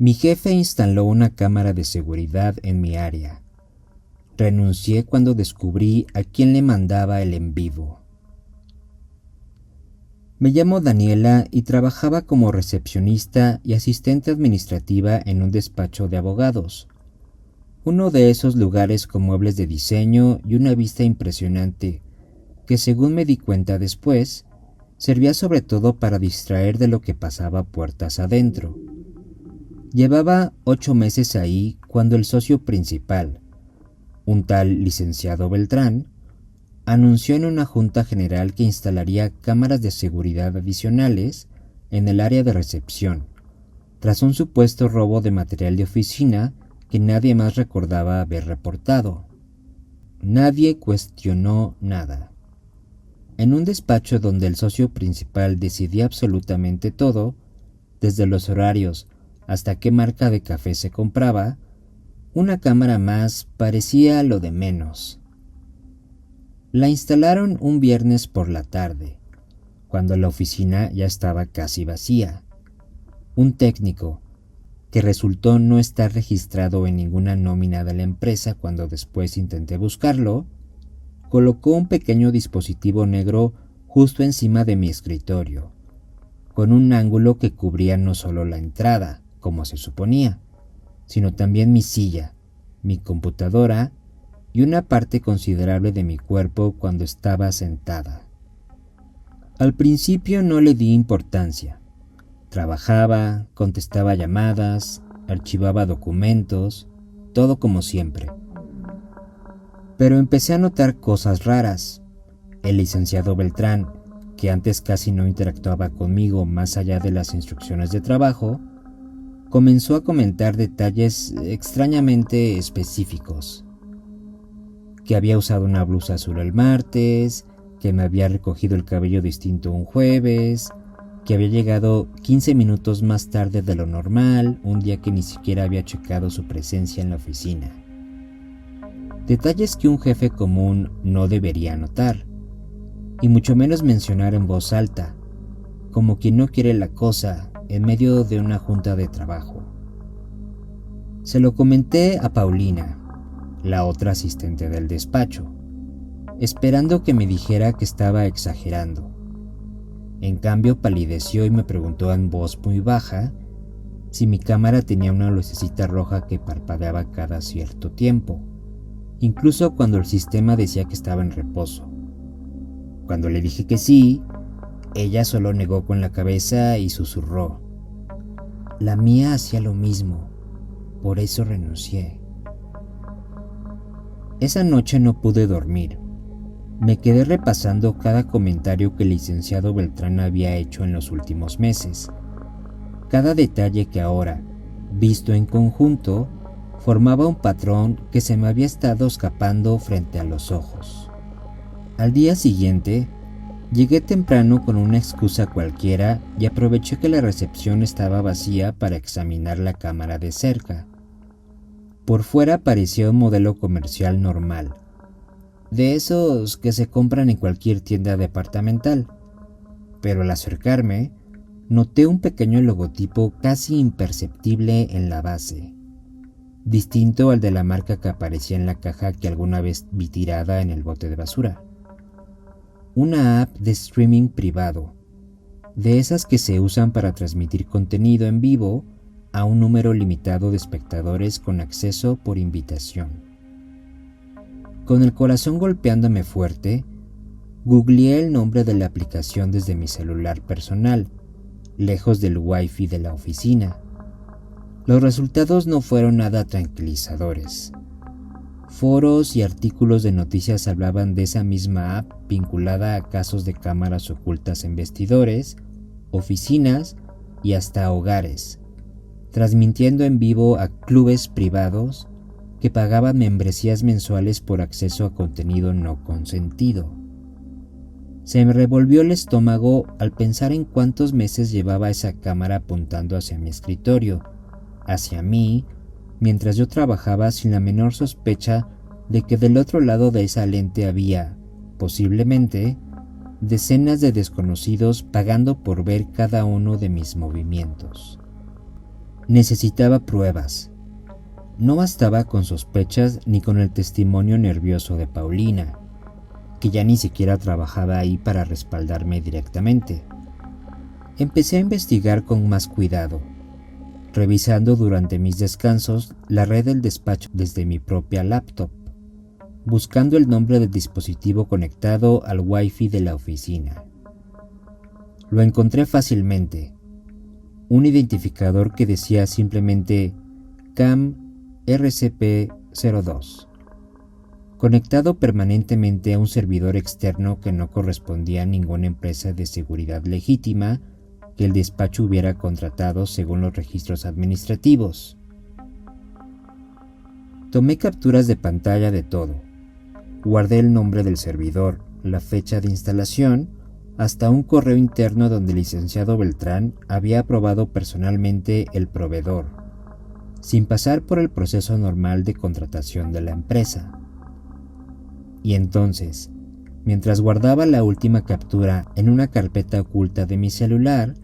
Mi jefe instaló una cámara de seguridad en mi área. Renuncié cuando descubrí a quién le mandaba el en vivo. Me llamo Daniela y trabajaba como recepcionista y asistente administrativa en un despacho de abogados. Uno de esos lugares con muebles de diseño y una vista impresionante que, según me di cuenta después, servía sobre todo para distraer de lo que pasaba puertas adentro. Llevaba 8 meses ahí cuando el socio principal, un tal licenciado Beltrán, anunció en una junta general que instalaría cámaras de seguridad adicionales en el área de recepción, tras un supuesto robo de material de oficina que nadie más recordaba haber reportado. Nadie cuestionó nada. En un despacho donde el socio principal decidía absolutamente todo, desde los horarios hasta qué marca de café se compraba, una cámara más parecía lo de menos. La instalaron un viernes por la tarde, cuando la oficina ya estaba casi vacía. Un técnico, que resultó no estar registrado en ninguna nómina de la empresa cuando después intenté buscarlo, colocó un pequeño dispositivo negro justo encima de mi escritorio, con un ángulo que cubría no solo la entrada, como se suponía, sino también mi silla, mi computadora y una parte considerable de mi cuerpo cuando estaba sentada. Al principio no le di importancia. Trabajaba, contestaba llamadas, archivaba documentos, todo como siempre. Pero empecé a notar cosas raras. El licenciado Beltrán, que antes casi no interactuaba conmigo más allá de las instrucciones de trabajo, comenzó a comentar detalles extrañamente específicos. Que había usado una blusa azul el martes, que me había recogido el cabello distinto un jueves, que había llegado 15 minutos más tarde de lo normal, un día que ni siquiera había checado su presencia en la oficina. Detalles que un jefe común no debería notar, y mucho menos mencionar en voz alta, como quien no quiere la cosa en medio de una junta de trabajo. Se lo comenté a Paulina, la otra asistente del despacho, esperando que me dijera que estaba exagerando. En cambio palideció y me preguntó en voz muy baja si mi cámara tenía una lucecita roja que parpadeaba cada cierto tiempo, incluso cuando el sistema decía que estaba en reposo. Cuando le dije que sí, ella solo negó con la cabeza y susurró: "La mía hacía lo mismo, por eso renuncié". Esa noche no pude dormir. Me quedé repasando cada comentario que el licenciado Beltrán había hecho en los últimos meses. Cada detalle que ahora, visto en conjunto, formaba un patrón que se me había estado escapando frente a los ojos. Al día siguiente, llegué temprano con una excusa cualquiera y aproveché que la recepción estaba vacía para examinar la cámara de cerca. Por fuera parecía un modelo comercial normal, de esos que se compran en cualquier tienda departamental, pero al acercarme, noté un pequeño logotipo casi imperceptible en la base, distinto al de la marca que aparecía en la caja que alguna vez vi tirada en el bote de basura. Una app de streaming privado, de esas que se usan para transmitir contenido en vivo a un número limitado de espectadores con acceso por invitación. Con el corazón golpeándome fuerte, googleé el nombre de la aplicación desde mi celular personal, lejos del wifi de la oficina. Los resultados no fueron nada tranquilizadores. Foros y artículos de noticias hablaban de esa misma app vinculada a casos de cámaras ocultas en vestidores, oficinas y hasta hogares, transmitiendo en vivo a clubes privados que pagaban membresías mensuales por acceso a contenido no consentido. Se me revolvió el estómago al pensar en cuántos meses llevaba esa cámara apuntando hacia mi escritorio, hacia mí, mientras yo trabajaba sin la menor sospecha de que del otro lado de esa lente había, posiblemente, decenas de desconocidos pagando por ver cada uno de mis movimientos. Necesitaba pruebas. No bastaba con sospechas ni con el testimonio nervioso de Paulina, que ya ni siquiera trabajaba ahí para respaldarme directamente. Empecé a investigar con más cuidado, revisando durante mis descansos la red del despacho desde mi propia laptop, buscando el nombre del dispositivo conectado al Wi-Fi de la oficina. Lo encontré fácilmente, un identificador que decía simplemente CAM RCP02, conectado permanentemente a un servidor externo que no correspondía a ninguna empresa de seguridad legítima que el despacho hubiera contratado según los registros administrativos. Tomé capturas de pantalla de todo. Guardé el nombre del servidor, la fecha de instalación, hasta un correo interno donde el licenciado Beltrán había aprobado personalmente el proveedor, sin pasar por el proceso normal de contratación de la empresa. Y entonces, mientras guardaba la última captura en una carpeta oculta de mi celular,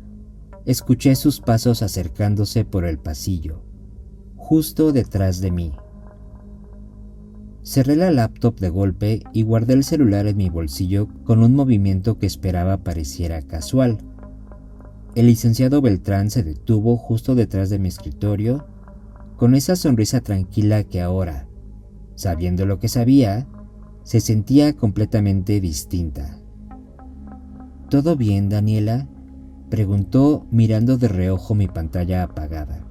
escuché sus pasos acercándose por el pasillo, justo detrás de mí. Cerré la laptop de golpe y guardé el celular en mi bolsillo con un movimiento que esperaba pareciera casual. El licenciado Beltrán se detuvo justo detrás de mi escritorio, con esa sonrisa tranquila que ahora, sabiendo lo que sabía, se sentía completamente distinta. ¿Todo bien, Daniela?, preguntó mirando de reojo mi pantalla apagada.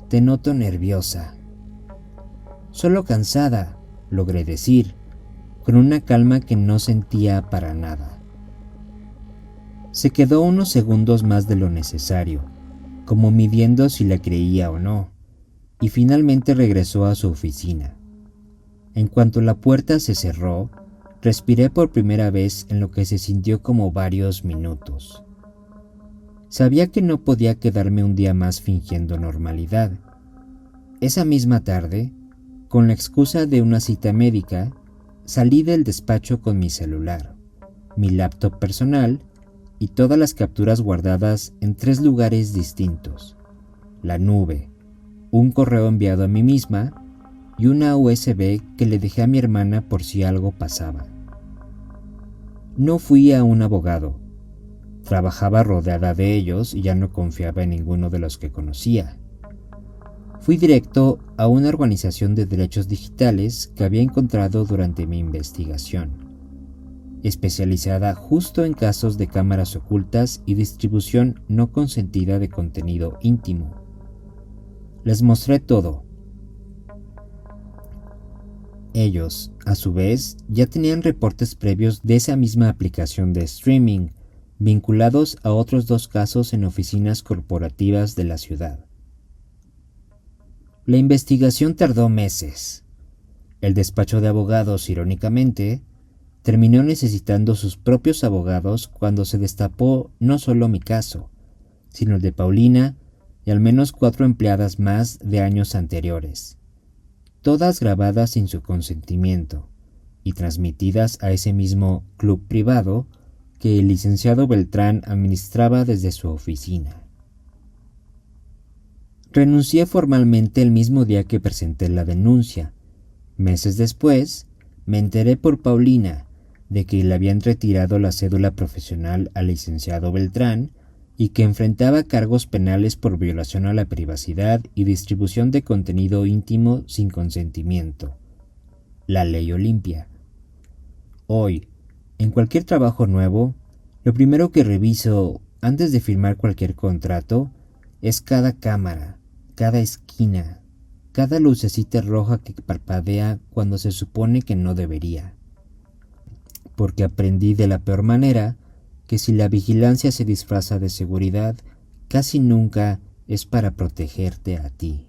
Te noto nerviosa. Solo cansada, logré decir, con una calma que no sentía para nada. Se quedó unos segundos más de lo necesario, como midiendo si la creía o no, y finalmente regresó a su oficina. En cuanto la puerta se cerró, respiré por primera vez en lo que se sintió como varios minutos. Sabía que no podía quedarme un día más fingiendo normalidad. Esa misma tarde, con la excusa de una cita médica, salí del despacho con mi celular, mi laptop personal y todas las capturas guardadas en 3 lugares distintos: la nube, un correo enviado a mí misma y una USB que le dejé a mi hermana por si algo pasaba. No fui a un abogado. Trabajaba rodeada de ellos y ya no confiaba en ninguno de los que conocía. Fui directo a una organización de derechos digitales que había encontrado durante mi investigación, especializada justo en casos de cámaras ocultas y distribución no consentida de contenido íntimo. Les mostré todo. Ellos, a su vez, ya tenían reportes previos de esa misma aplicación de streaming, vinculados a otros 2 casos en oficinas corporativas de la ciudad. La investigación tardó meses. El despacho de abogados, irónicamente, terminó necesitando sus propios abogados cuando se destapó no solo mi caso, sino el de Paulina y al menos 4 empleadas más de años anteriores, todas grabadas sin su consentimiento y transmitidas a ese mismo club privado que el licenciado Beltrán administraba desde su oficina. Renuncié formalmente el mismo día que presenté la denuncia. Meses después, me enteré por Paulina de que le habían retirado la cédula profesional al licenciado Beltrán y que enfrentaba cargos penales por violación a la privacidad y distribución de contenido íntimo sin consentimiento. La ley Olimpia. Hoy, en cualquier trabajo nuevo, lo primero que reviso antes de firmar cualquier contrato es cada cámara, cada esquina, cada lucecita roja que parpadea cuando se supone que no debería. Porque aprendí de la peor manera que si la vigilancia se disfraza de seguridad, casi nunca es para protegerte a ti.